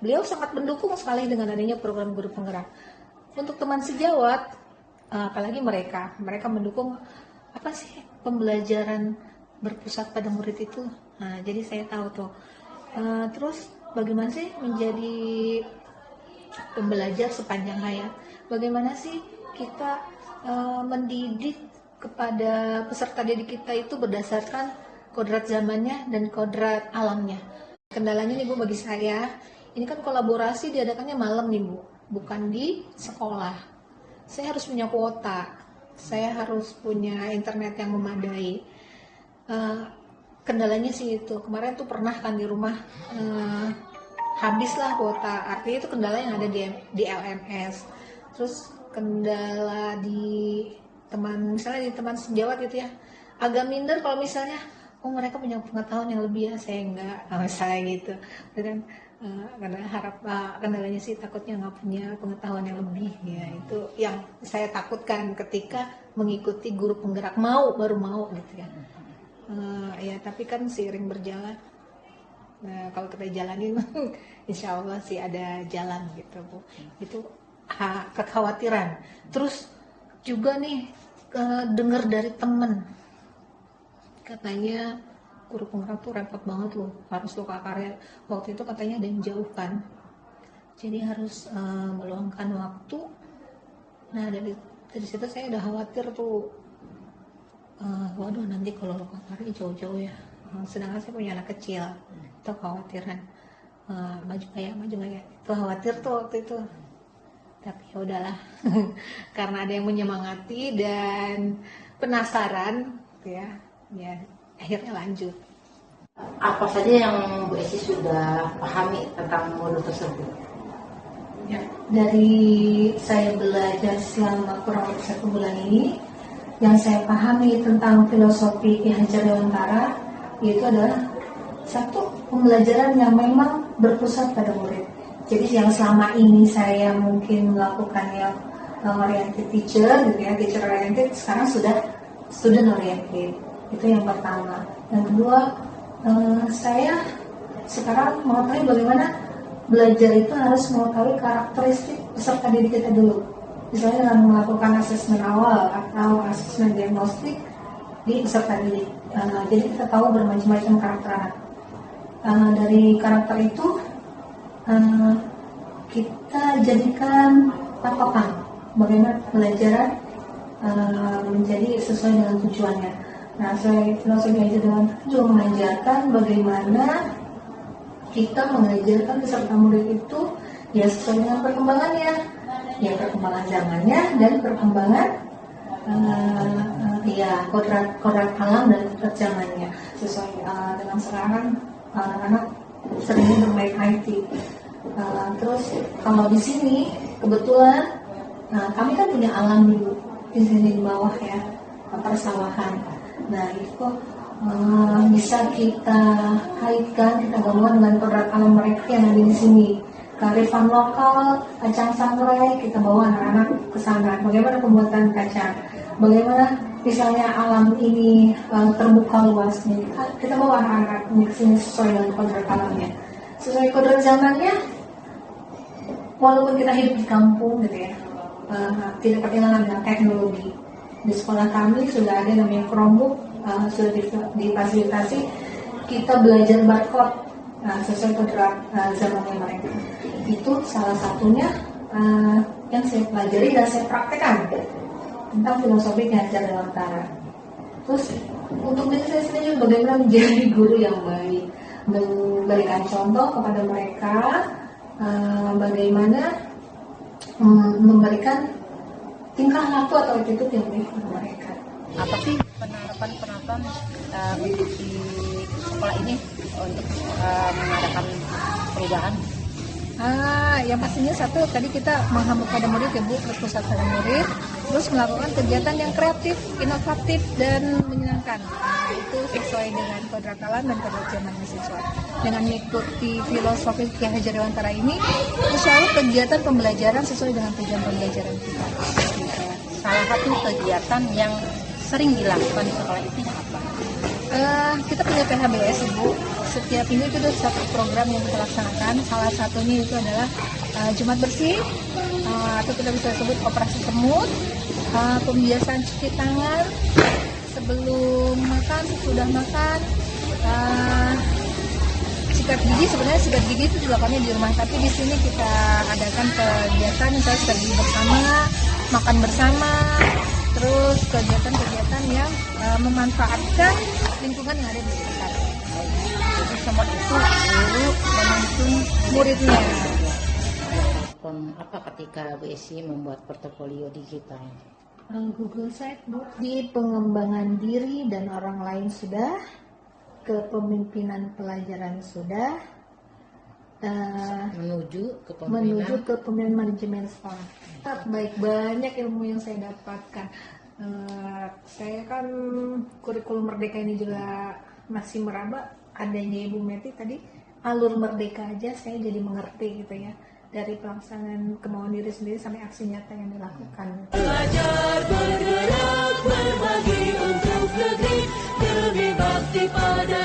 beliau sangat mendukung sekali dengan adanya program guru penggerak. Untuk teman sejawat, apalagi mereka mendukung apa sih pembelajaran berpusat pada murid itu. Nah, jadi saya tahu tuh. Terus bagaimana sih menjadi pembelajar sepanjang hayat? Bagaimana sih kita mendidik kepada peserta didik kita itu berdasarkan kodrat zamannya dan kodrat alamnya. Kendalanya nih Bu bagi saya, ini kan kolaborasi diadakannya malam nih Bu, bukan di sekolah. Saya harus punya kuota, saya harus punya internet yang memadai. Kendalanya sih itu, kemarin tuh pernah kan di rumah habislah kuota, artinya itu kendala yang ada di LMS. Terus kendala di teman, misalnya di teman sejawat gitu ya, agak minder kalau misalnya mereka punya pengetahuan yang lebih ya, saya enggak, saya gitu. Dan kendalanya sih takutnya nggak punya pengetahuan yang lebih ya, itu yang saya takutkan ketika mengikuti guru penggerak baru mau gitu ya. Ya tapi kan seiring berjalan, kalau kita jalanin insya Allah sih ada jalan gitu Bu. Itu kekhawatiran. Terus juga nih dengar dari temen, katanya guru penggerak tuh repot banget loh, harus loka karya. Waktu itu katanya ada yang jauh kan, jadi harus meluangkan waktu. Nah dari situ saya udah khawatir tuh, waduh nanti kalau loka karya jauh-jauh ya, sedangkan saya punya anak kecil, itu khawatiran maju kayak itu khawatir tuh waktu itu. Tapi ya udahlah karena ada yang menyemangati dan penasaran ya akhirnya lanjut. Apa saja yang Bu Esi sudah pahami tentang modul tersebut? Ya, dari saya belajar selama kurang lebih 1 bulan ini, yang saya pahami tentang filosofi Ki Hajar Dewantara yaitu adalah satu, pembelajaran yang memang berpusat pada murid. Jadi yang selama ini saya mungkin melakukan yang oriented teacher gitu ya, teacher oriented, sekarang sudah student oriented. Itu yang pertama. Yang kedua, saya sekarang mengetahui bagaimana belajar itu harus mengetahui karakteristik peserta didik kita dulu. Misalnya dengan melakukan asesmen awal atau asesmen diagnostik di peserta didik. Jadi kita tahu bermacam-macam karakter anak. Dari karakter itu kita jadikan patokan bagaimana pelajaran menjadi sesuai dengan tujuannya. Nah, saya filosofi Hajar Dewantara juga mengajarkan bagaimana kita mengajarkan peserta murid itu ya sesuai dengan perkembangannya, ya perkembangan zamannya dan perkembangan kodrat alam dan kodrat zamannya. Sesuai dengan sekarang anak-anak seringnya bermain IT. Terus kalau di sini kebetulan kami kan punya alam di sini di bawah ya, persawahan. Nah itu bisa kita kaitkan, kita gabungkan dengan kodrat alam mereka yang ada di sini. Kearifan lokal, kacang sangrai, kita bawa anak-anak ke sana. Bagaimana pembuatan kacang? Bagaimana misalnya alam ini terbuka luasnya? Kita bawa anak-anak ke sini sesuai dengan kodrat alamnya. Sesuai kodrat zamannya, walaupun kita hidup di kampung gitu ya, tidak ketinggalan dengan teknologi. Di sekolah kami sudah ada namanya Chromebook, sudah difasilitasi kita belajar barcode sesuai kodrat zamannya mereka. Itu salah satunya yang saya pelajari dan saya praktekkan tentang filosofi Ki Hajar Dewantara. Terus untuk diri saya sendiri bagaimana menjadi guru yang baik, memberikan contoh kepada mereka, bagaimana memberikan tingkah laku atau attitude yang baik kepada mereka. Apa sih penerapan untuk di sekolah ini untuk mengadakan perubahan? Yang pastinya satu, tadi kita menghambur pada murid ya Bu, berpusat pada murid, terus melakukan kegiatan yang kreatif, inovatif, dan menyenangkan. Itu sesuai dengan kodrat alam dan kodrat zaman siswa. Dengan mengikuti filosofi Ki Hajar Dewantara ini, selalu kegiatan pembelajaran sesuai dengan tujuan pembelajaran kita. Salah satu kegiatan yang sering dilakukan di sekolah itu apa? Kita punya PHBS Ibu. Setiap minggu itu ada satu program yang kita laksanakan. Salah satunya itu adalah Jumat bersih, atau kita bisa sebut operasi semut, pembiasaan cuci tangan sebelum makan, sesudah makan, sikat gigi. Sebenarnya sikat gigi itu dilakukannya di rumah, tapi di sini kita adakan kegiatan misalnya sikat gigi bersama, makan bersama, terus kegiatan-kegiatan yang memanfaatkan lingkungan yang ada di sekitar. Jadi semua itu guru menuntun muridnya. Apa ketika Bu Esi membuat portofolio digital? Google Site, Bu. Di pengembangan diri dan orang lain sudah, kepemimpinan pelajaran sudah, menuju ke pemimpinan manajemen sekolah. Baik, banyak ilmu yang saya dapatkan. Saya kan kurikulum Merdeka ini juga masih meraba. Adanya Ibu Meti tadi, alur Merdeka aja saya jadi mengerti gitu ya. Dari pelaksanaan kemauan diri sendiri sampai aksi nyata yang dilakukan. Belajar bergerak berbagi untuk negeri, lebih bakti pada